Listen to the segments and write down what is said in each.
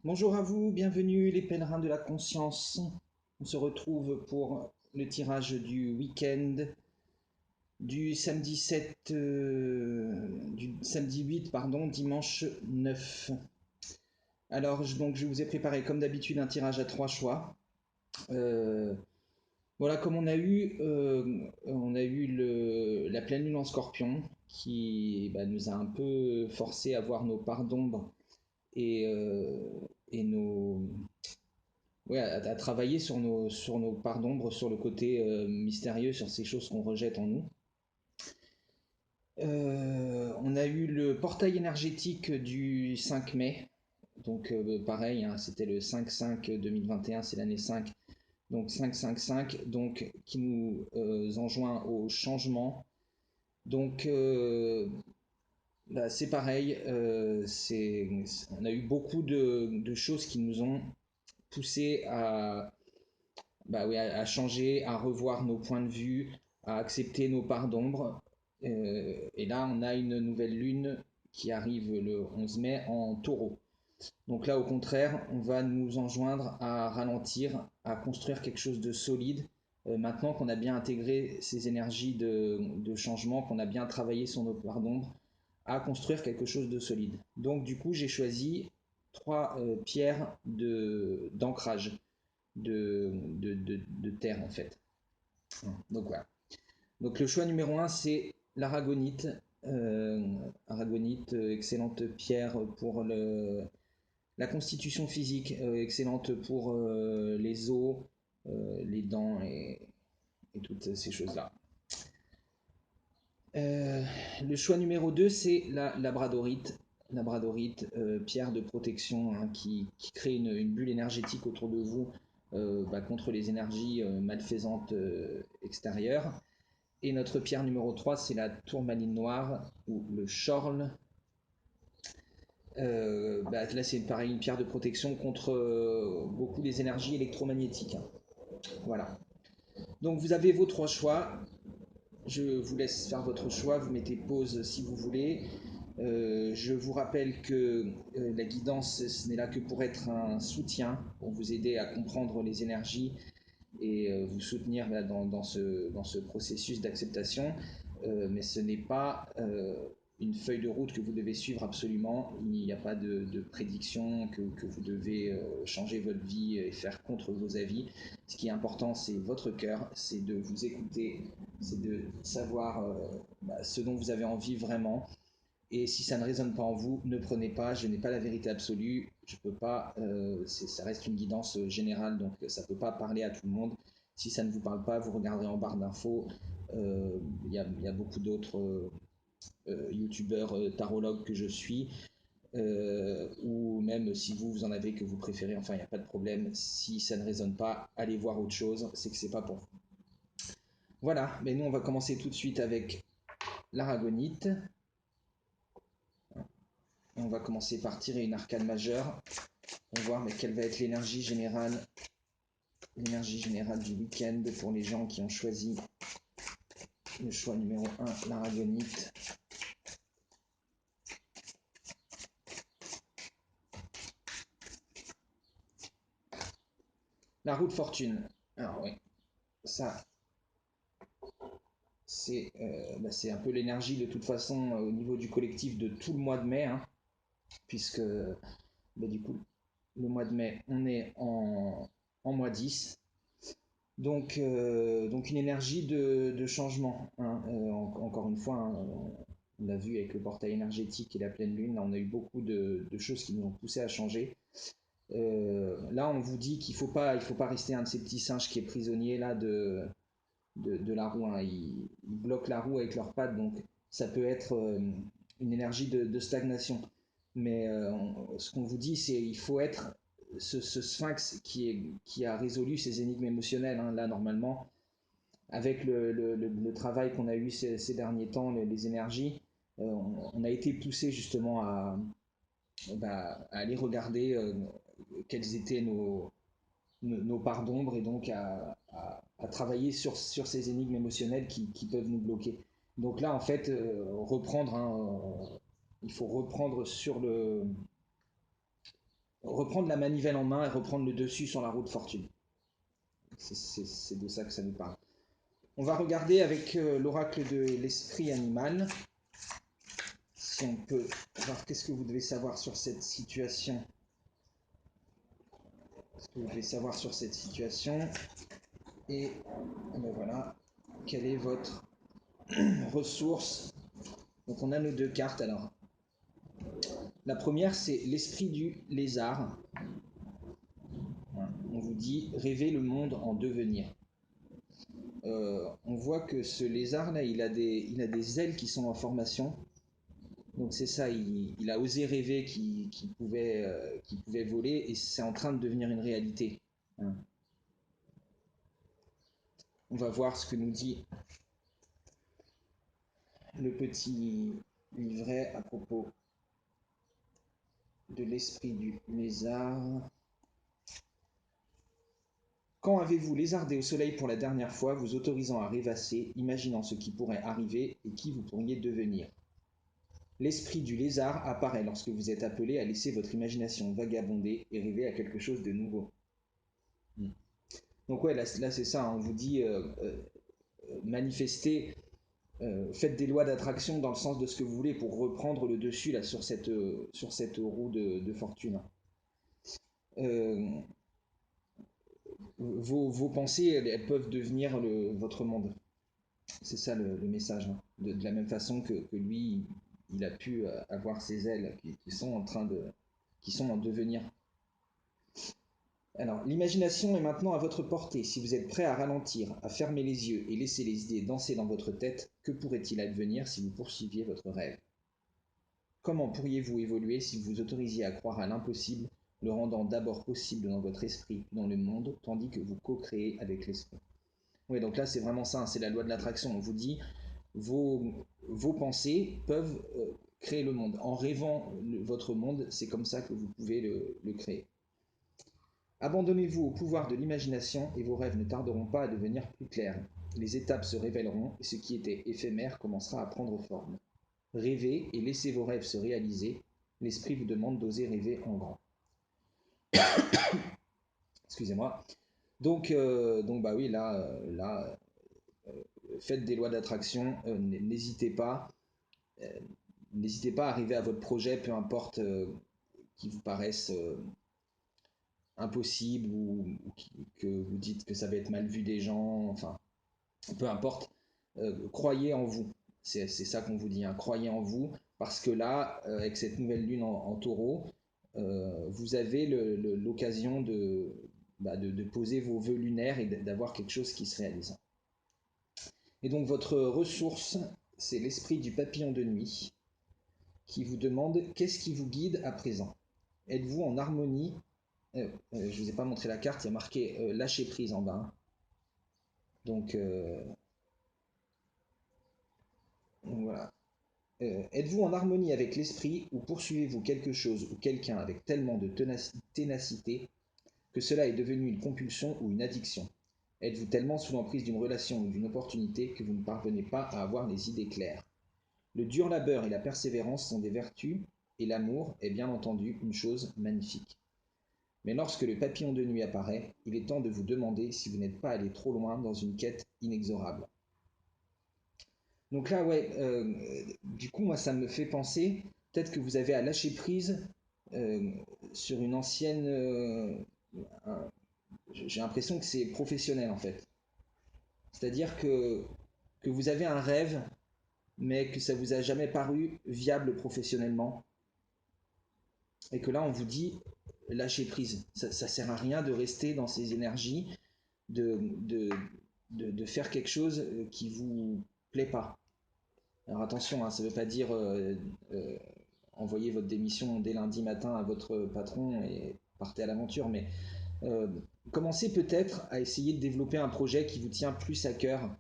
Bonjour à vous, bienvenue les pèlerins de la conscience. On se retrouve pour le tirage du week-end du samedi 7, du samedi 8, pardon, dimanche 9. Alors donc je vous ai préparé comme d'habitude un tirage à trois choix. Euh, voilà, comme on a eu la pleine lune en Scorpion qui nous a un peu forcé à voir nos parts d'ombre et, et nos, ouais, à travailler sur nos parts d'ombre, sur le côté mystérieux, sur ces choses qu'on rejette en nous. On a eu le portail énergétique du 5 mai. Donc pareil, hein, c'était le 5-5 2021, c'est l'année 5. Donc 5-5-5, donc qui nous enjoint au changement. Donc c'est pareil, on a eu beaucoup de choses qui nous ont poussé oui, à changer, à revoir nos points de vue, à accepter nos parts d'ombre. Et là, on a une nouvelle lune qui arrive le 11 mai en taureau. Donc là, au contraire, on va nous enjoindre à ralentir, à construire quelque chose de solide. Maintenant qu'on a bien intégré ces énergies de changement, qu'on a bien travaillé sur nos parts d'ombre, à construire quelque chose de solide. Donc du coup, j'ai choisi trois pierres d'ancrage de terre en fait. Donc voilà. Donc le choix numéro un, c'est l'aragonite. Aragonite, excellente pierre pour la constitution physique, excellente pour les os, les dents et toutes ces choses-là. Le choix numéro 2, c'est la labradorite. Labradorite, pierre de protection, hein, qui crée une bulle énergétique autour de vous contre les énergies malfaisantes extérieures. Et notre pierre numéro 3, c'est la tourmaline noire ou le chorle. Là, c'est pareil, une pierre de protection contre beaucoup des énergies électromagnétiques, hein. Voilà. Donc vous avez vos trois choix. Je vous laisse faire votre choix. Vous mettez pause si vous voulez. Je vous rappelle que la guidance, ce n'est là que pour être un soutien, pour vous aider à comprendre les énergies et vous soutenir dans ce processus d'acceptation. Mais ce n'est pas une feuille de route que vous devez suivre absolument. Il n'y a pas de prédiction que vous devez changer votre vie et faire contre vos avis. Ce qui est important, c'est votre cœur, c'est de vous écouter, c'est de savoir ce dont vous avez envie vraiment. Et si ça ne résonne pas en vous, ne prenez pas, je n'ai pas la vérité absolue, je peux pas, ça reste une guidance générale, donc ça ne peut pas parler à tout le monde. Si ça ne vous parle pas, vous regarderez en barre d'infos, il y a beaucoup d'autres youtubeurs tarologues que je suis, ou même si vous en avez que vous préférez, enfin il n'y a pas de problème, si ça ne résonne pas, allez voir autre chose, c'est que c'est pas pour vous. Voilà, mais nous on va commencer tout de suite avec l'aragonite. On va commencer par tirer une arcane majeure pour voir quelle va être l'énergie générale du week-end pour les gens qui ont choisi le choix numéro un, l'aragonite. La roue de fortune. Alors oui, ça c'est un peu l'énergie de toute façon au niveau du collectif de tout le mois de mai, hein, puisque du coup le mois de mai on est en mois 10. Donc une énergie de changement, hein. Encore une fois, hein, on l'a vu avec le portail énergétique et la pleine lune, là, on a eu beaucoup de choses qui nous ont poussé à changer. Là, on vous dit qu'il faut pas rester un de ces petits singes qui est prisonnier là de la roue, hein. Ils bloquent la roue avec leurs pattes, donc ça peut être une énergie de stagnation. Mais ce qu'on vous dit, c'est il faut être ce sphinx qui a résolu ces énigmes émotionnelles, hein. Là, normalement, avec le travail qu'on a eu ces derniers temps, les énergies, on a été poussé justement à aller regarder quelles étaient nos parts d'ombre et donc à travailler sur ces énigmes émotionnelles qui peuvent nous bloquer. Donc là, en fait, reprendre, hein, il faut reprendre reprendre la manivelle en main et reprendre le dessus sur la roue de fortune. C'est de ça que ça nous parle. On va regarder avec l'oracle de l'esprit animal, si on peut voir qu'est-ce que vous devez savoir sur cette situation. Ce que vous devez savoir sur cette situation. Et ben voilà, quelle est votre ressource. Donc on a nos deux cartes alors. La première, c'est l'esprit du lézard. On vous dit rêver le monde en devenir. On voit que ce lézard là, il a des ailes qui sont en formation. Donc c'est ça, il a osé rêver qu'il pouvait voler et c'est en train de devenir une réalité. On va voir ce que nous dit le petit livret à propos de l'esprit du lézard. Quand avez-vous lézardé au soleil pour la dernière fois, vous autorisant à rêvasser, imaginant ce qui pourrait arriver et qui vous pourriez devenir? L'esprit du lézard apparaît lorsque vous êtes appelé à laisser votre imagination vagabonder et rêver à quelque chose de nouveau. Donc ouais, là c'est ça, on vous dit manifester, faites des lois d'attraction dans le sens de ce que vous voulez pour reprendre le dessus là, sur cette roue de fortune. Vos pensées, elles peuvent devenir votre monde. C'est ça le message. Hein. De la même façon que lui, il a pu avoir ses ailes qui sont en devenir. Alors, l'imagination est maintenant à votre portée. Si vous êtes prêt à ralentir, à fermer les yeux et laisser les idées danser dans votre tête, que pourrait-il advenir si vous poursuiviez votre rêve? Comment pourriez-vous évoluer si vous vous autorisiez à croire à l'impossible, le rendant d'abord possible dans votre esprit, dans le monde, tandis que vous co-créez avec l'esprit? Oui, donc là, c'est vraiment ça, hein, c'est la loi de l'attraction. On vous dit, vos pensées peuvent créer le monde. En rêvant votre monde, c'est comme ça que vous pouvez le créer. Abandonnez-vous au pouvoir de l'imagination et vos rêves ne tarderont pas à devenir plus clairs. Les étapes se révéleront et ce qui était éphémère commencera à prendre forme. Rêvez et laissez vos rêves se réaliser. L'esprit vous demande d'oser rêver en grand. Excusez-moi. Donc bah oui, là faites des lois d'attraction, n'hésitez pas. N'hésitez pas à arriver à votre projet, peu importe qui vous paraisse impossible ou que vous dites que ça va être mal vu des gens, enfin, peu importe. Croyez en vous. C'est ça qu'on vous dit, hein. Croyez en vous, parce que là, avec cette nouvelle lune en taureau, vous avez l'occasion de poser vos vœux lunaires et d'avoir quelque chose qui se réalise. Et donc votre ressource, c'est l'esprit du papillon de nuit qui vous demande qu'est-ce qui vous guide à présent. Êtes-vous en harmonie je ne vous ai pas montré la carte, il y a marqué lâcher prise en bas. Hein. Donc voilà. Êtes-vous en harmonie avec l'esprit ou poursuivez-vous quelque chose ou quelqu'un avec tellement de ténacité que cela est devenu une compulsion ou une addiction? Êtes-vous tellement sous l'emprise d'une relation ou d'une opportunité que vous ne parvenez pas à avoir les idées claires? Le dur labeur et la persévérance sont des vertus et l'amour est bien entendu une chose magnifique. Mais lorsque le papillon de nuit apparaît, il est temps de vous demander si vous n'êtes pas allé trop loin dans une quête inexorable. Donc là, ouais, du coup, moi, ça me fait penser, peut-être que vous avez à lâcher prise euh, sur une ancienne... j'ai l'impression que c'est professionnel, en fait. C'est-à-dire que vous avez un rêve, mais que ça vous a jamais paru viable professionnellement. Et que là, on vous dit, lâcher prise. Ça sert à rien de rester dans ces énergies, de, de, de faire quelque chose qui vous plaît pas. Alors attention, hein, ça ne veut pas dire envoyer votre démission dès lundi matin à votre patron et partez à l'aventure, mais euh, commencez peut-être à essayer de développer un projet qui vous tient plus à cœur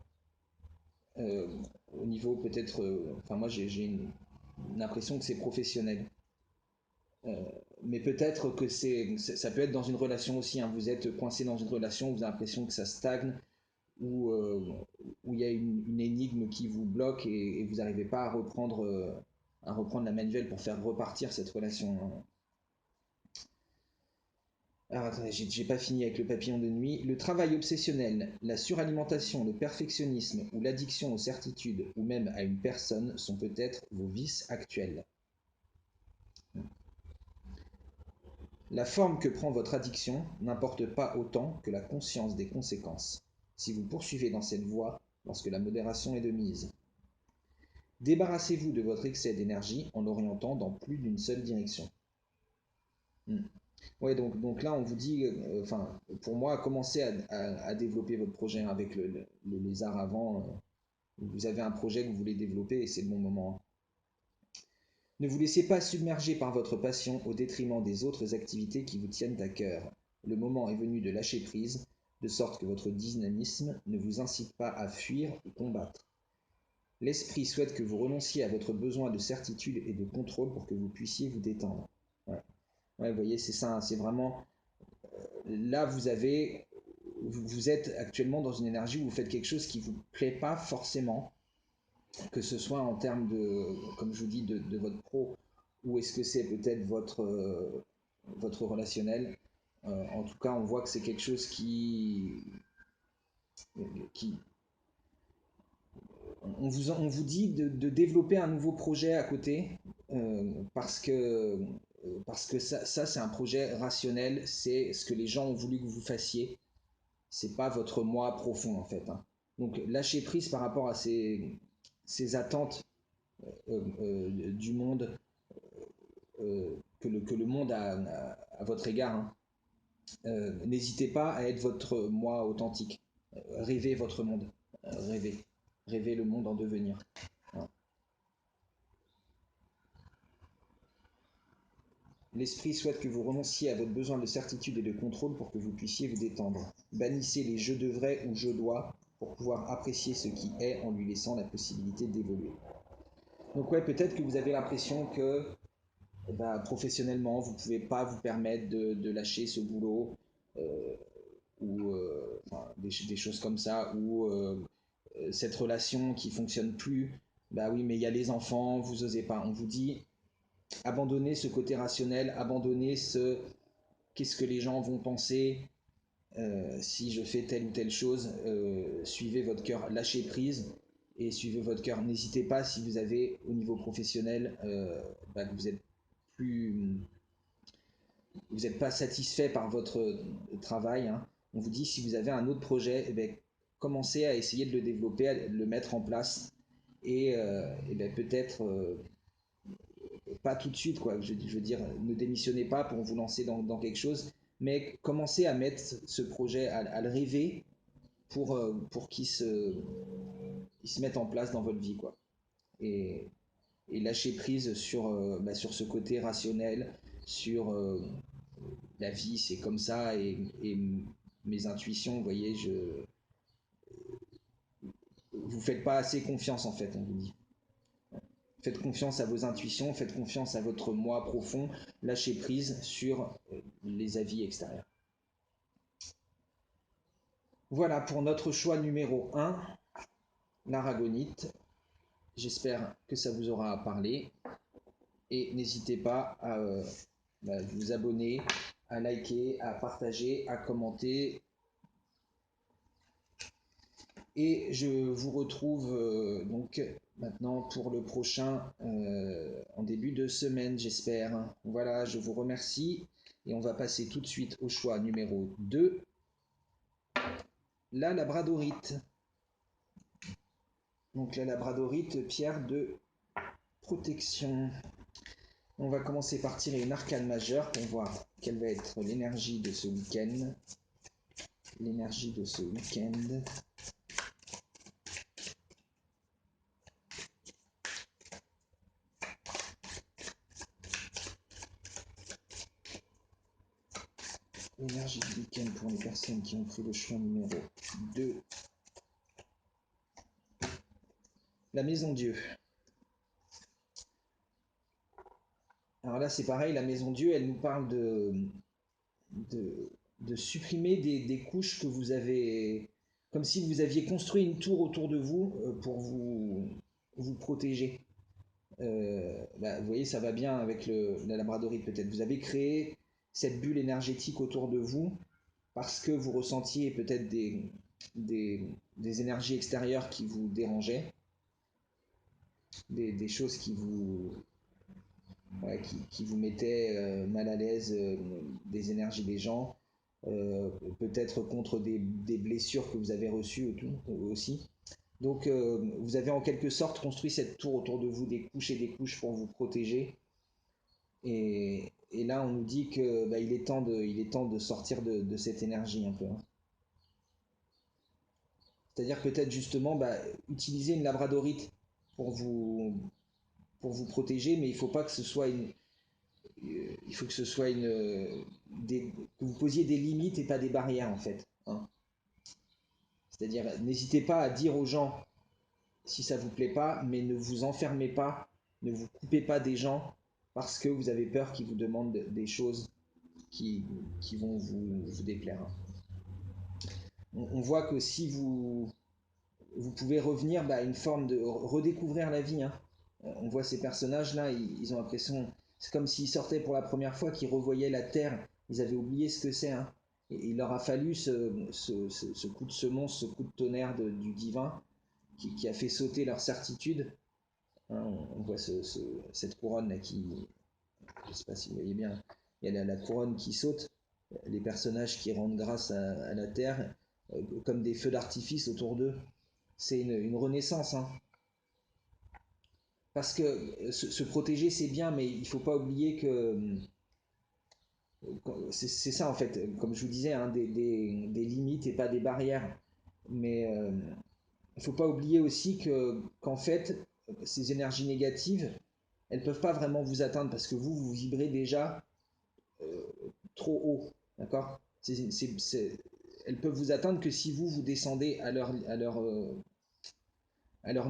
euh, au niveau peut-être... Enfin moi j'ai une impression que c'est professionnel. Mais peut-être que ça peut être dans une relation aussi. Hein. Vous êtes coincé dans une relation, vous avez l'impression que ça stagne, ou où il y a une énigme qui vous bloque et vous n'arrivez pas à reprendre la manivelle pour faire repartir cette relation. Alors attendez, j'ai pas fini avec le papillon de nuit. Le travail obsessionnel, la suralimentation, le perfectionnisme ou l'addiction aux certitudes ou même à une personne sont peut-être vos vices actuels. La forme que prend votre addiction n'importe pas autant que la conscience des conséquences, si vous poursuivez dans cette voie lorsque la modération est de mise. Débarrassez-vous de votre excès d'énergie en l'orientant dans plus d'une seule direction. Ouais, donc là, on vous dit, enfin, pour moi, commencez à développer votre projet avec le lézard avant. Vous avez un projet que vous voulez développer et c'est le bon moment, hein. Ne vous laissez pas submerger par votre passion au détriment des autres activités qui vous tiennent à cœur. Le moment est venu de lâcher prise, de sorte que votre dynamisme ne vous incite pas à fuir ou combattre. L'esprit souhaite que vous renonciez à votre besoin de certitude et de contrôle pour que vous puissiez vous détendre. Ouais, ouais, vous voyez, c'est ça, hein, c'est vraiment là, vous êtes actuellement dans une énergie où vous faites quelque chose qui ne vous plaît pas forcément, que ce soit en termes de, comme je vous dis, de votre pro, ou est-ce que c'est peut-être votre relationnel. En tout cas, on voit que c'est quelque chose qui on vous dit de développer un nouveau projet à côté, parce que ça c'est un projet rationnel, c'est ce que les gens ont voulu que vous fassiez. C'est pas votre moi profond en fait, hein. Donc lâchez prise par rapport à ces attentes du monde, que le monde à votre égard, hein. N'hésitez pas à être votre moi authentique. Rêvez votre monde. Rêvez. Rêvez le monde en devenir. Voilà. L'esprit souhaite que vous renonciez à votre besoin de certitude et de contrôle pour que vous puissiez vous détendre. Bannissez les je devrais ou je dois pour pouvoir apprécier ce qui est en lui laissant la possibilité d'évoluer. Donc ouais, peut-être que vous avez l'impression que professionnellement, vous ne pouvez pas vous permettre de lâcher ce boulot, euh, ou enfin, des choses comme ça, ou cette relation qui fonctionne plus. Bah oui, mais il y a les enfants, vous osez pas. On vous dit, abandonnez ce côté rationnel, abandonnez ce qu'est-ce que les gens vont penser si je fais telle ou telle chose. Suivez votre cœur, lâchez prise et suivez votre cœur. N'hésitez pas si vous avez au niveau professionnel, que vous êtes plus, vous n'êtes pas satisfait par votre travail, hein. On vous dit si vous avez un autre projet, eh bien, commencez à essayer de le développer, à le mettre en place et bien, peut-être pas tout de suite, quoi. Je veux dire, ne démissionnez pas pour vous lancer dans quelque chose, mais commencez à mettre ce projet, à le rêver pour qu'il se mette en place dans votre vie, quoi. Et, et lâcher prise sur ce côté rationnel, sur la vie, c'est comme ça, et mes intuitions, vous voyez, vous faites pas assez confiance en fait, on vous dit. Faites confiance à vos intuitions, faites confiance à votre moi profond, lâchez prise sur les avis extérieurs. Voilà pour notre choix numéro 1, l'aragonite. J'espère que ça vous aura parlé et n'hésitez pas à vous abonner, à liker, à partager, à commenter. Et je vous retrouve donc maintenant pour le prochain en début de semaine, j'espère. Voilà, je vous remercie et on va passer tout de suite au choix numéro 2, la labradorite. Donc la labradorite, pierre de protection. On va commencer par tirer une arcane majeure pour voir quelle va être l'énergie de ce week-end. L'énergie de ce week-end. L'énergie du week-end pour les personnes qui ont pris le choix numéro 2. La maison Dieu. Alors là, c'est pareil, la maison Dieu, elle nous parle de supprimer des couches que vous avez, comme si vous aviez construit une tour autour de vous pour vous protéger. Vous voyez, ça va bien avec la labradorite peut-être. Vous avez créé cette bulle énergétique autour de vous parce que vous ressentiez peut-être des énergies extérieures qui vous dérangeaient, des choses qui vous, ouais, qui vous mettaient mal à l'aise, des énergies des gens, peut-être contre des blessures que vous avez reçues aussi. Donc vous avez en quelque sorte construit cette tour autour de vous, des couches et des couches pour vous protéger. Et là, on nous dit que bah, il est temps de sortir de cette énergie un peu, hein. C'est-à-dire peut-être justement bah, utiliser une labradorite pour vous, pour vous protéger, mais il faut pas que ce soit il faut que ce soit que vous posiez des limites et pas des barrières en fait, hein. C'est-à-dire n'hésitez pas à dire aux gens si ça vous plaît pas, mais ne vous enfermez pas, ne vous coupez pas des gens parce que vous avez peur qu'ils vous demandent des choses qui, qui vont vous déplaire, hein. On voit que si vous pouvez revenir bah, à une forme de redécouvrir la vie, hein. On voit ces personnages-là, ils ont l'impression, c'est comme s'ils sortaient pour la première fois, qu'ils revoyaient la Terre, ils avaient oublié ce que c'est, hein. Et il leur a fallu ce coup de semonce, ce coup de tonnerre du divin qui a fait sauter leur certitude, hein. On voit cette couronne là je ne sais pas si vous voyez bien, il y a la couronne qui saute, les personnages qui rendent grâce à la Terre, comme des feux d'artifice autour d'eux. C'est une renaissance, hein. Parce que se protéger c'est bien, mais il ne faut pas oublier que c'est ça en fait, comme je vous disais, hein, des limites et pas des barrières. Mais il ne faut pas oublier aussi qu'en fait, ces énergies négatives, elles ne peuvent pas vraiment vous atteindre parce que vous vibrez déjà euh, trop haut. D'accord. Elles peuvent vous atteindre que si vous descendez à leur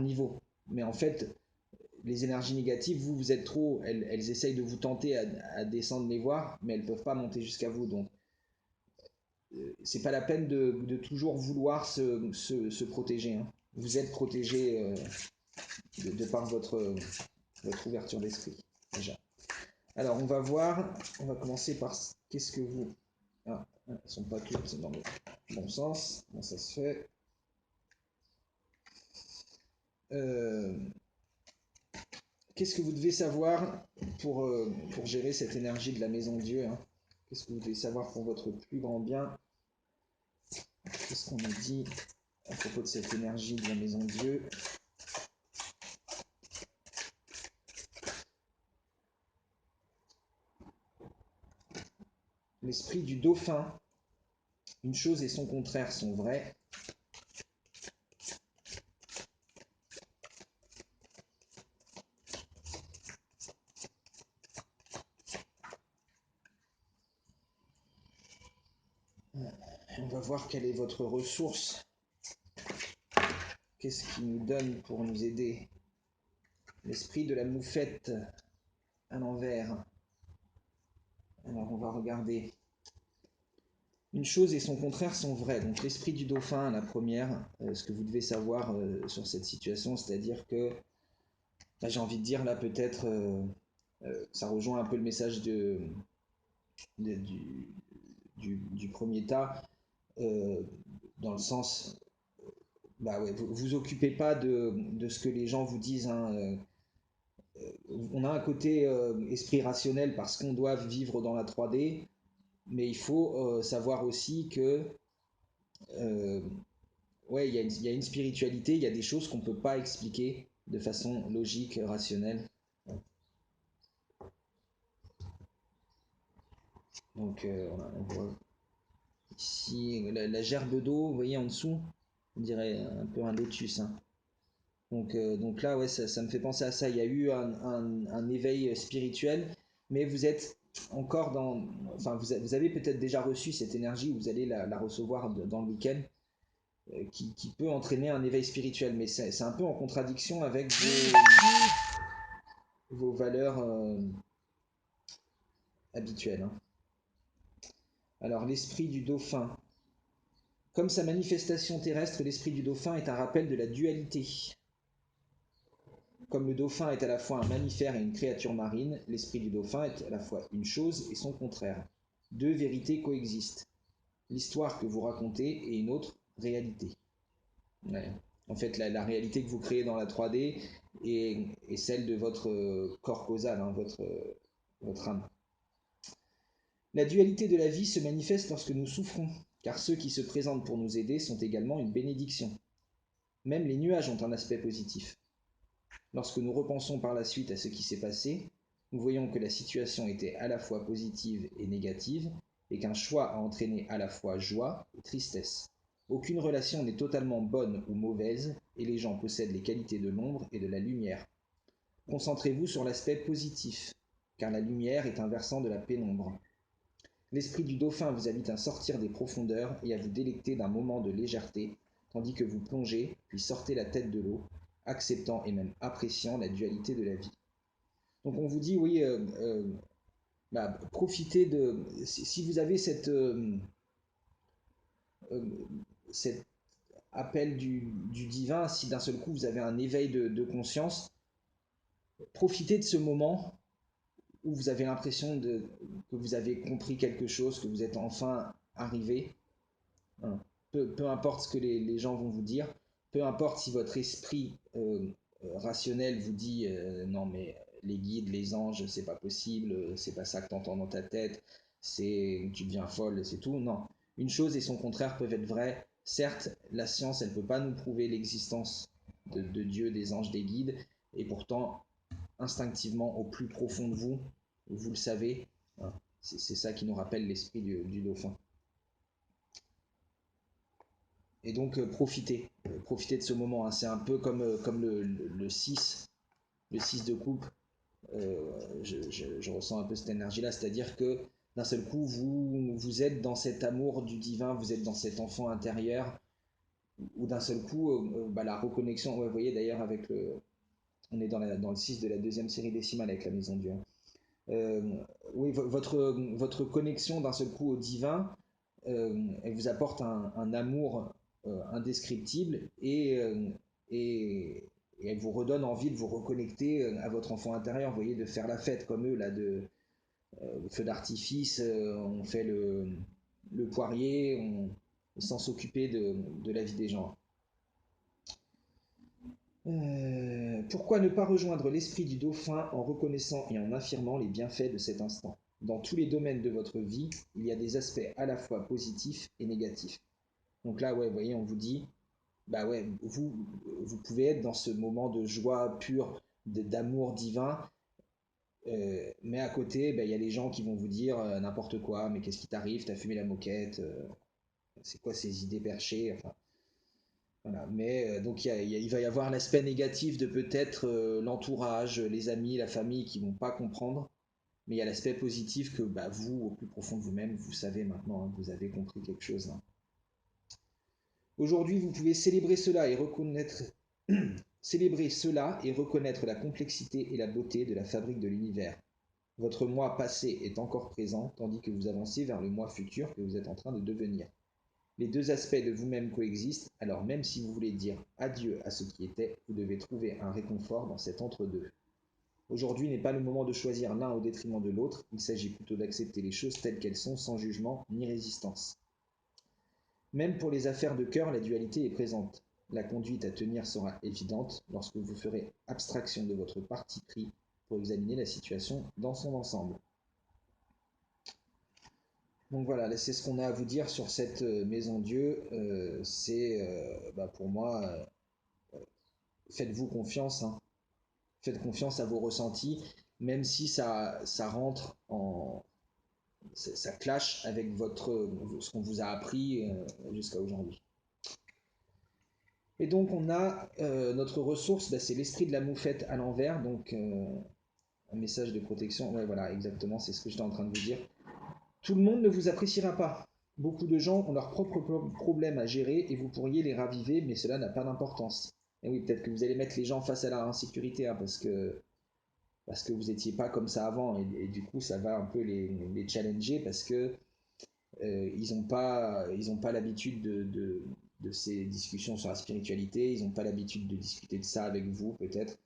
niveau. Mais en fait, les énergies négatives, vous êtes trop, elles essayent de vous tenter à descendre les voir, mais elles ne peuvent pas monter jusqu'à vous. Donc, c'est pas la peine de toujours vouloir se protéger, hein. Vous êtes protégé de par votre ouverture d'esprit, déjà. Alors, on va commencer par qu'est-ce que vous. Ah, elles ne sont pas toutes dans le bon sens. Comment ça se fait? euh, Qu'est-ce que vous devez savoir pour gérer cette énergie de la maison de Dieu, hein? Qu'est-ce que vous devez savoir pour votre plus grand bien? Qu'est-ce qu'on nous dit à propos de cette énergie de la maison de Dieu? L'esprit du dauphin, une chose et son contraire sont vrais. On va voir quelle est votre ressource. Qu'est-ce qui nous donne pour nous aider? L'esprit de la moufette à l'envers. Alors on va regarder. Une chose et son contraire sont vrais. Donc l'esprit du dauphin, la première, ce que vous devez savoir sur cette situation, c'est-à-dire que, là, j'ai envie de dire là peut-être, ça rejoint un peu le message de- du premier tas, euh, dans le sens, bah ouais, vous occupez pas de ce que les gens vous disent, hein. On a un côté esprit rationnel parce qu'on doit vivre dans la 3D, mais il faut savoir aussi que euh, ouais, il y a une spiritualité, il y a des choses qu'on ne peut pas expliquer de façon logique, rationnelle. Donc on voit ici la gerbe d'eau, vous voyez en dessous, on dirait un peu un lotus, hein. Donc là, ouais, ça me fait penser à ça. Il y a eu un éveil spirituel, mais vous êtes encore dans. Enfin, vous avez peut-être déjà reçu cette énergie, vous allez la recevoir dans le week-end, qui peut entraîner un éveil spirituel, mais c'est un peu en contradiction avec vos valeurs habituelles, hein. Alors, l'esprit du dauphin. Comme sa manifestation terrestre, l'esprit du dauphin est un rappel de la dualité. Comme le dauphin est à la fois un mammifère et une créature marine, l'esprit du dauphin est à la fois une chose et son contraire. deux vérités coexistent. L'histoire que vous racontez et une autre réalité. Ouais. En fait, la réalité que vous créez dans la 3D est celle de votre corps causal, hein, votre âme. La dualité de la vie se manifeste lorsque nous souffrons, car ceux qui se présentent pour nous aider sont également une bénédiction. Même les nuages ont un aspect positif. Lorsque nous repensons par la suite à ce qui s'est passé, nous voyons que la situation était à la fois positive et négative, et qu'un choix a entraîné à la fois joie et tristesse. Aucune relation n'est totalement bonne ou mauvaise, et les gens possèdent les qualités de l'ombre et de la lumière. Concentrez-vous sur l'aspect positif, car la lumière est un versant de la pénombre. L'esprit du dauphin vous invite à sortir des profondeurs et à vous délecter d'un moment de légèreté, tandis que vous plongez, puis sortez la tête de l'eau, acceptant et même appréciant la dualité de la vie. Donc on vous dit, oui, profitez de... Si vous avez cet appel du divin, si d'un seul coup vous avez un éveil de conscience, profitez de ce moment où vous avez l'impression que vous avez compris quelque chose, que vous êtes enfin arrivé. Peu importe ce que les gens vont vous dire, peu importe si votre esprit rationnel vous dit non mais les guides, les anges, c'est pas possible, c'est pas ça que t'entends dans ta tête, tu deviens folle, c'est tout. Non, une chose et son contraire peuvent être vraies. Certes, la science, elle peut pas nous prouver l'existence de Dieu, des anges, des guides, et pourtant, instinctivement, au plus profond de vous, vous le savez, hein, c'est ça qui nous rappelle l'esprit du dauphin. Et donc profitez de ce moment, hein. C'est un peu comme le 6, le 6 de coupe. Je ressens un peu cette énergie-là, c'est-à-dire que d'un seul coup, vous êtes dans cet amour du divin, vous êtes dans cet enfant intérieur, ou d'un seul coup, la reconnexion, ouais, vous voyez d'ailleurs on est dans le 6 de la deuxième série décimale avec la maison Dieu. Euh, oui, votre connexion d'un seul coup au divin, elle vous apporte un amour indescriptible et, et elle vous redonne envie de vous reconnecter à votre enfant intérieur, vous voyez, de faire la fête comme eux, là, le feu d'artifice, on fait le poirier, sans s'occuper de la vie des gens. Pourquoi ne pas rejoindre l'esprit du dauphin en reconnaissant et en affirmant les bienfaits de cet instant? Dans tous les domaines de votre vie, il y a des aspects à la fois positifs et négatifs. Donc là, ouais, vous voyez, on vous dit, bah ouais, vous pouvez être dans ce moment de joie pure, d'amour divin, mais à côté, bah, il y a les gens qui vont vous dire n'importe quoi, mais qu'est-ce qui t'arrive? T'as fumé la moquette, c'est quoi ces idées perchées? Enfin, voilà. Mais donc il va y avoir l'aspect négatif de peut-être l'entourage, les amis, la famille qui vont pas comprendre, mais il y a l'aspect positif que bah, vous, au plus profond de vous-même, vous savez maintenant, hein, vous avez compris quelque chose. Hein. Aujourd'hui, vous pouvez célébrer cela et reconnaître célébrer cela et reconnaître la complexité et la beauté de la fabrique de l'univers. Votre moi passé est encore présent, tandis que vous avancez vers le moi futur que vous êtes en train de devenir. Les deux aspects de vous-même coexistent, alors même si vous voulez dire adieu à ce qui était, vous devez trouver un réconfort dans cet entre-deux. Aujourd'hui n'est pas le moment de choisir l'un au détriment de l'autre, il s'agit plutôt d'accepter les choses telles qu'elles sont sans jugement ni résistance. Même pour les affaires de cœur, la dualité est présente. La conduite à tenir sera évidente lorsque vous ferez abstraction de votre parti pris pour examiner la situation dans son ensemble. Donc voilà, c'est ce qu'on a à vous dire sur cette maison Dieu. Pour moi, faites-vous confiance, hein. Faites confiance à vos ressentis, même si ça rentre ça clash avec ce qu'on vous a appris jusqu'à aujourd'hui. Et donc on a notre ressource, c'est l'esprit de la moufette à l'envers, donc un message de protection. Ouais, voilà, exactement, c'est ce que j'étais en train de vous dire. Tout le monde ne vous appréciera pas. Beaucoup de gens ont leurs propres problèmes à gérer et vous pourriez les raviver, mais cela n'a pas d'importance. Et oui, peut-être que vous allez mettre les gens face à la insécurité, hein, parce que vous n'étiez pas comme ça avant, et du coup ça va un peu les challenger parce que ils ont pas l'habitude de ces discussions sur la spiritualité, ils n'ont pas l'habitude de discuter de ça avec vous peut-être,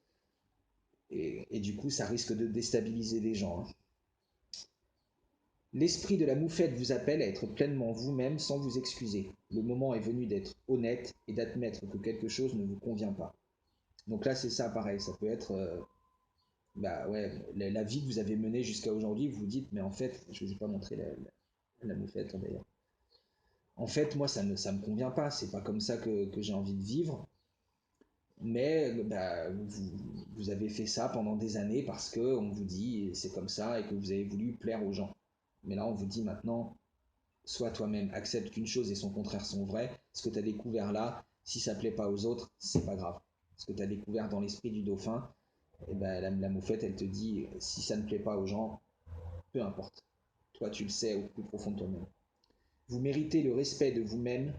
et du coup ça risque de déstabiliser les gens. Hein. L'esprit de la moufette vous appelle à être pleinement vous-même sans vous excuser. Le moment est venu d'être honnête et d'admettre que quelque chose ne vous convient pas. Donc là, c'est ça, pareil. Ça peut être, bah ouais, la vie que vous avez menée jusqu'à aujourd'hui, vous vous dites, mais en fait, je ne vous ai pas montré la moufette, hein, d'ailleurs. En fait, moi, ça me convient pas. C'est pas comme ça que j'ai envie de vivre. Mais bah, vous avez fait ça pendant des années parce que on vous dit c'est comme ça et que vous avez voulu plaire aux gens. Mais là, on vous dit maintenant, sois toi-même, accepte qu'une chose et son contraire sont vrais. Ce que tu as découvert là, si ça plaît pas aux autres, c'est pas grave. Ce que tu as découvert dans l'esprit du dauphin, et ben, la moufette, elle te dit si ça ne plaît pas aux gens, peu importe. Toi, tu le sais au plus profond de toi-même. Vous méritez le respect de vous-même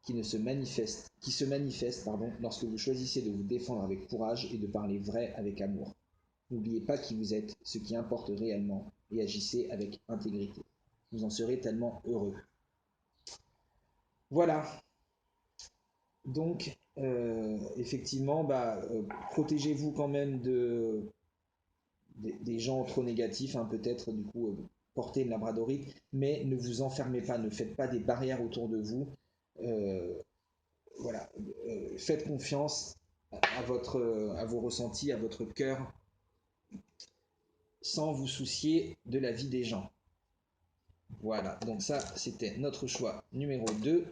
qui se manifeste lorsque vous choisissez de vous défendre avec courage et de parler vrai avec amour. N'oubliez pas qui vous êtes, ce qui importe réellement, et agissez avec intégrité. Vous en serez tellement heureux. Voilà. Donc, effectivement, protégez-vous quand même des gens trop négatifs, hein, peut-être du coup, portez une labradorite, mais ne vous enfermez pas, ne faites pas des barrières autour de vous. Euh, voilà, faites confiance à vos ressentis, à votre cœur, sans vous soucier de la vie des gens. Voilà, donc ça, c'était notre choix numéro 2.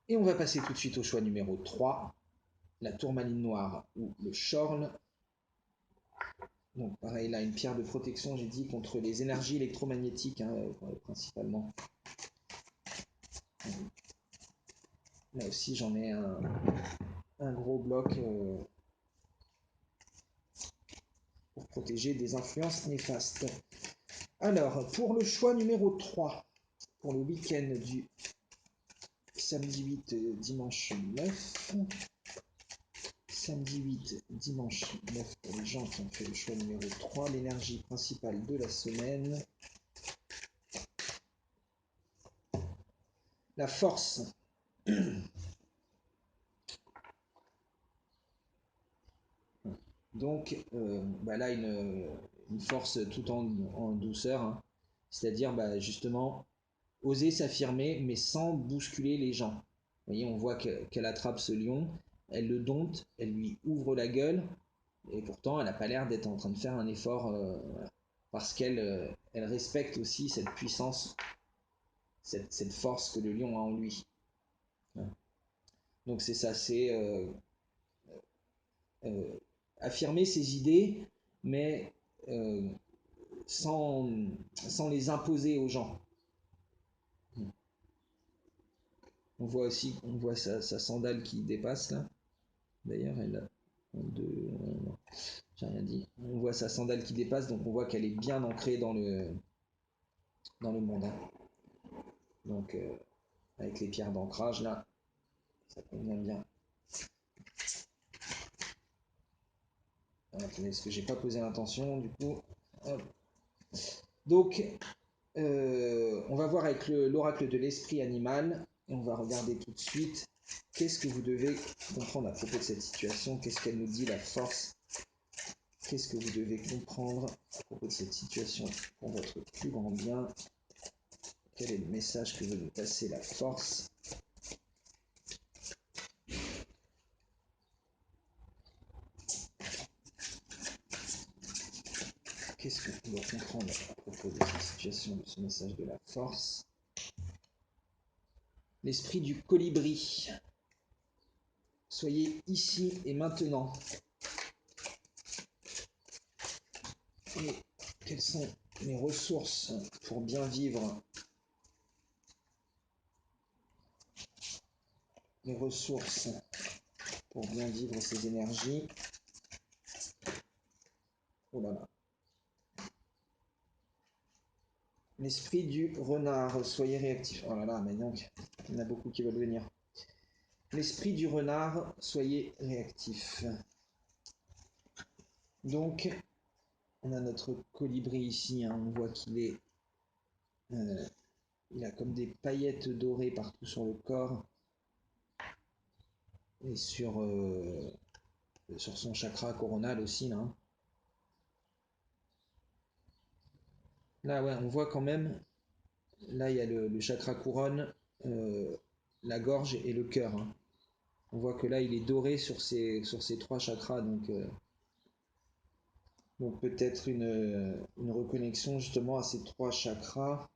Et on va passer tout de suite au choix numéro 3, la tourmaline noire ou le chorle. Donc pareil, là, une pierre de protection, j'ai dit, contre les énergies électromagnétiques, hein, principalement. Là aussi, j'en ai un gros bloc pour protéger des influences néfastes. Alors, pour le choix numéro 3, pour le week-end du samedi 8, dimanche 9. Samedi 8, dimanche 9 pour les gens qui ont fait le choix numéro 3, l'énergie principale de la semaine. La force. Donc là, une force tout en douceur, hein. C'est-à-dire justement oser s'affirmer mais sans bousculer les gens. Vous voyez, on voit qu'elle attrape ce lion, elle le dompte, elle lui ouvre la gueule, et pourtant elle n'a pas l'air d'être en train de faire un effort, voilà. Parce qu'elle respecte aussi cette puissance, cette force que le lion a en lui. Donc c'est ça, c'est euh, affirmer ses idées, mais euh, sans, sans les imposer aux gens. On voit sa sandale qui dépasse là. D'ailleurs, elle a non, j'ai rien dit. On voit sa sandale qui dépasse, donc on voit qu'elle est bien ancrée dans le monde, hein. Donc, avec les pierres d'ancrage là, ça convient bien. Alors, attendez, est-ce que j'ai pas posé l'intention du coup? Hop. Donc, on va voir avec l'oracle de l'esprit animal et on va regarder tout de suite qu'est-ce que vous devez comprendre à propos de cette situation, qu'est-ce qu'elle nous dit, la force, qu'est-ce que vous devez comprendre à propos de cette situation pour votre plus grand bien, quel est le message que veut nous passer la force. Qu'est-ce qu'on doit comprendre à propos de cette situation, de ce message de la force? L'esprit du colibri. Soyez ici et maintenant. Et quelles sont mes ressources pour bien vivre? Mes ressources pour bien vivre ces énergies. Oh là là. L'esprit du renard, soyez réactif. Oh là là, mais donc, il y en a beaucoup qui veulent venir. L'esprit du renard, soyez réactif. Donc, on a notre colibri ici, hein, on voit qu'il est... il a comme des paillettes dorées partout sur le corps et sur son chakra coronal aussi, là, hein. Là, ouais, on voit quand même, là, il y a le chakra couronne, euh, la gorge et le cœur, hein. On voit que là, il est doré sur ces trois chakras, donc peut-être une reconnexion justement à ces trois chakras.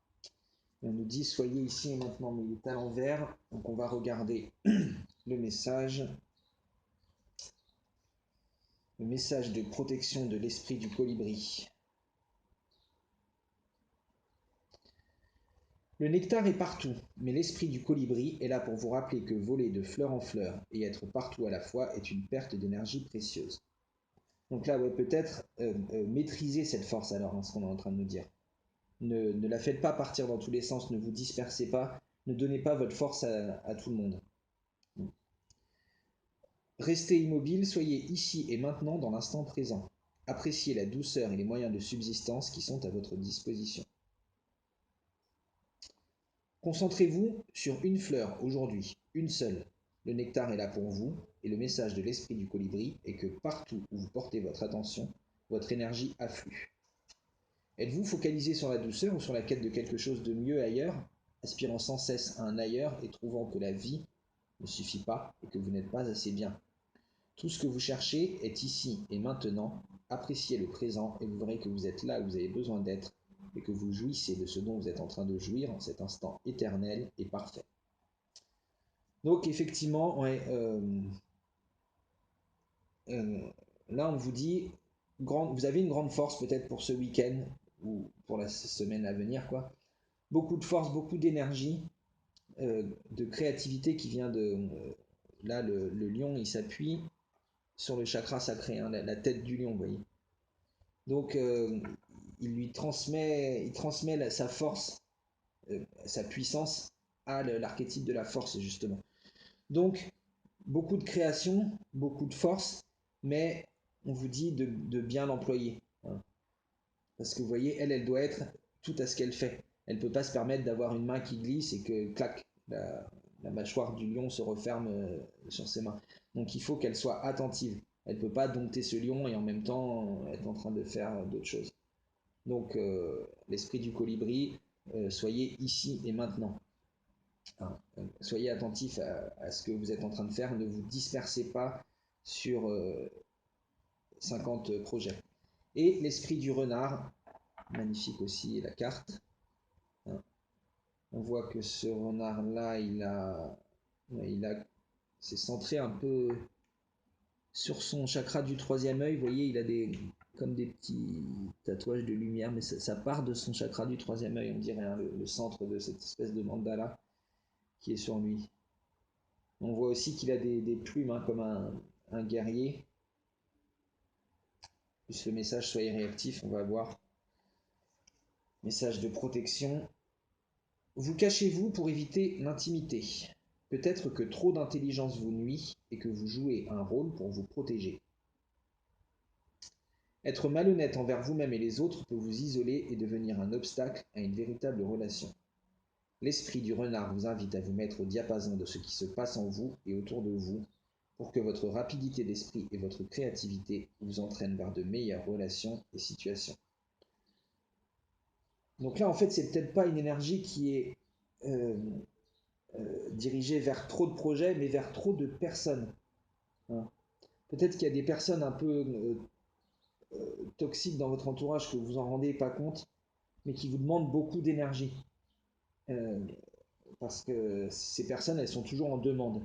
Et on nous dit soyez ici et maintenant, mais il est à l'envers. Donc on va regarder le message de protection de l'esprit du colibri. Le nectar est partout, mais l'esprit du colibri est là pour vous rappeler que voler de fleur en fleur et être partout à la fois est une perte d'énergie précieuse. Donc là, ouais, peut-être maîtriser cette force alors, hein, ce qu'on est en train de nous dire. Ne la faites pas partir dans tous les sens, ne vous dispersez pas, ne donnez pas votre force à tout le monde. Restez immobile, soyez ici et maintenant dans l'instant présent. Appréciez la douceur et les moyens de subsistance qui sont à votre disposition. Concentrez-vous sur une fleur aujourd'hui, une seule. Le nectar est là pour vous, et le message de l'esprit du colibri est que partout où vous portez votre attention, votre énergie afflue. Êtes-vous focalisé sur la douceur ou sur la quête de quelque chose de mieux ailleurs, aspirant sans cesse à un ailleurs et trouvant que la vie ne suffit pas et que vous n'êtes pas assez bien? Tout ce que vous cherchez est ici et maintenant. Appréciez le présent et vous verrez que vous êtes là où vous avez besoin d'être et que vous jouissez de ce dont vous êtes en train de jouir en cet instant éternel et parfait. Donc effectivement, ouais, euh, là on vous dit, vous avez une grande force peut-être pour ce week-end ou pour la semaine à venir, quoi. Beaucoup de force, beaucoup d'énergie, de créativité qui vient de... là, le lion, il s'appuie sur le chakra sacré, hein, la tête du lion, vous voyez. Donc, il transmet sa force, sa puissance à l'archétype de la force, justement. Donc, beaucoup de création, beaucoup de force, mais on vous dit de bien l'employer, hein. Parce que vous voyez, elle doit être tout à ce qu'elle fait. Elle ne peut pas se permettre d'avoir une main qui glisse et que, clac, la mâchoire du lion se referme sur ses mains. Donc il faut qu'elle soit attentive. Elle ne peut pas dompter ce lion et en même temps être en train de faire d'autres choses. Donc l'esprit du colibri, soyez ici et maintenant, hein. Soyez attentif à ce que vous êtes en train de faire. Ne vous dispersez pas sur 50 projets. Et l'esprit du renard, magnifique aussi la carte, hein. On voit que ce renard-là, c'est centré un peu sur son chakra du troisième œil. Vous voyez, il a comme des petits tatouages de lumière, mais ça part de son chakra du troisième œil, on dirait, hein, le centre de cette espèce de mandala qui est sur lui. On voit aussi qu'il a des plumes, hein, comme un guerrier. Plus le message, soyez réactif, on va voir. Message de protection. Vous cachez-vous pour éviter l'intimité. Peut-être que trop d'intelligence vous nuit et que vous jouez un rôle pour vous protéger. Être malhonnête envers vous-même et les autres peut vous isoler et devenir un obstacle à une véritable relation. L'esprit du renard vous invite à vous mettre au diapason de ce qui se passe en vous et autour de vous pour que votre rapidité d'esprit et votre créativité vous entraînent vers de meilleures relations et situations. Donc là, en fait, c'est peut-être pas une énergie qui est euh, dirigée vers trop de projets, mais vers trop de personnes, hein. Peut-être qu'il y a des personnes un peu toxiques dans votre entourage que vous en rendez pas compte, mais qui vous demandent beaucoup d'énergie. Euh, Parce que ces personnes, elles sont toujours en demande.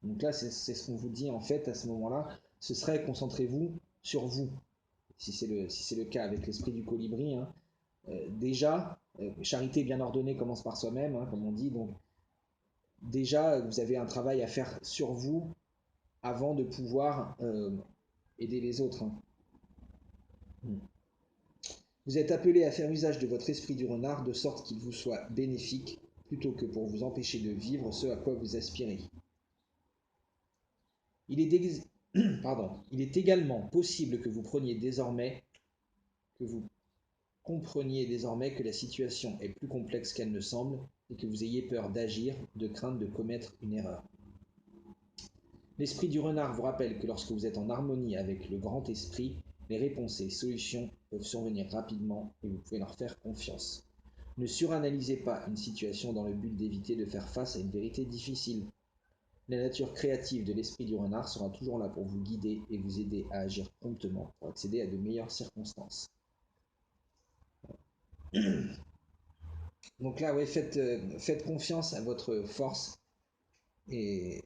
Donc là, c'est ce qu'on vous dit en fait à ce moment-là. Ce serait concentrez-vous sur vous, si c'est le cas avec l'esprit du colibri, hein. Déjà, charité bien ordonnée commence par soi-même, hein, comme on dit. Donc déjà, vous avez un travail à faire sur vous avant de pouvoir aider les autres, hein. Vous êtes appelé à faire usage de votre esprit du renard de sorte qu'il vous soit bénéfique plutôt que pour vous empêcher de vivre ce à quoi vous aspirez. Il est, il est également possible que vous compreniez désormais que la situation est plus complexe qu'elle ne semble et que vous ayez peur d'agir, de crainte de commettre une erreur. L'esprit du renard vous rappelle que lorsque vous êtes en harmonie avec le grand esprit, les réponses et solutions peuvent survenir rapidement et vous pouvez leur faire confiance. Ne suranalysez pas une situation dans le but d'éviter de faire face à une vérité difficile. La nature créative de l'esprit du renard sera toujours là pour vous guider et vous aider à agir promptement pour accéder à de meilleures circonstances. Donc là, ouais, faites confiance à votre force et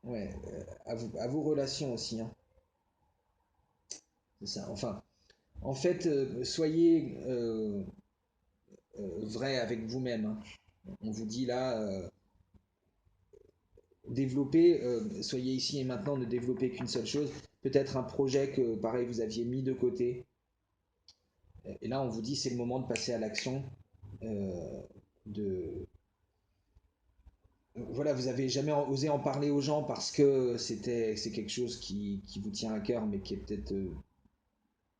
ouais, à vos relations aussi, hein. C'est ça. Enfin, en fait, soyez vrai avec vous-même, hein. On vous dit là, développer, soyez ici et maintenant, ne développez qu'une seule chose. Peut-être un projet que, pareil, vous aviez mis de côté. Et là, on vous dit, c'est le moment de passer à l'action. Euh, de Voilà, vous avez jamais osé en parler aux gens parce que c'est quelque chose qui vous tient à cœur, mais qui est peut-être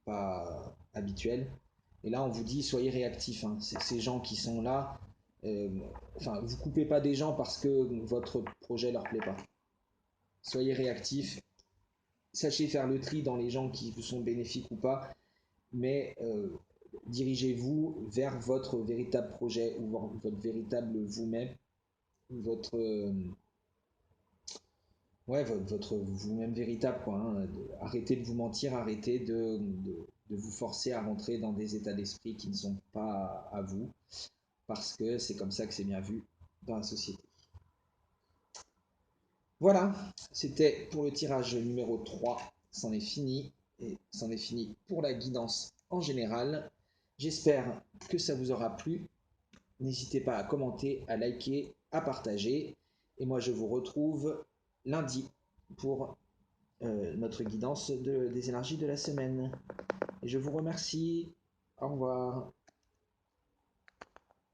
pas habituel. Et là, on vous dit, soyez réactifs, hein. Ces gens qui sont là, euh, enfin, vous coupez pas des gens parce que votre projet leur plaît pas. Soyez réactifs, sachez faire le tri dans les gens qui vous sont bénéfiques ou pas, mais dirigez-vous vers votre véritable projet ou votre véritable vous-même, votre ouais, votre vous-même véritable, quoi, hein. Arrêtez de vous mentir, arrêtez de vous forcer à rentrer dans des états d'esprit qui ne sont pas à vous, parce que c'est comme ça que c'est bien vu dans la société. Voilà, c'était pour le tirage numéro 3. C'en est fini, et c'en est fini pour la guidance en général. J'espère que ça vous aura plu. N'hésitez pas à commenter, à liker, à partager. Et moi, je vous retrouve lundi pour notre guidance des énergies de la semaine. Et je vous remercie. Au revoir.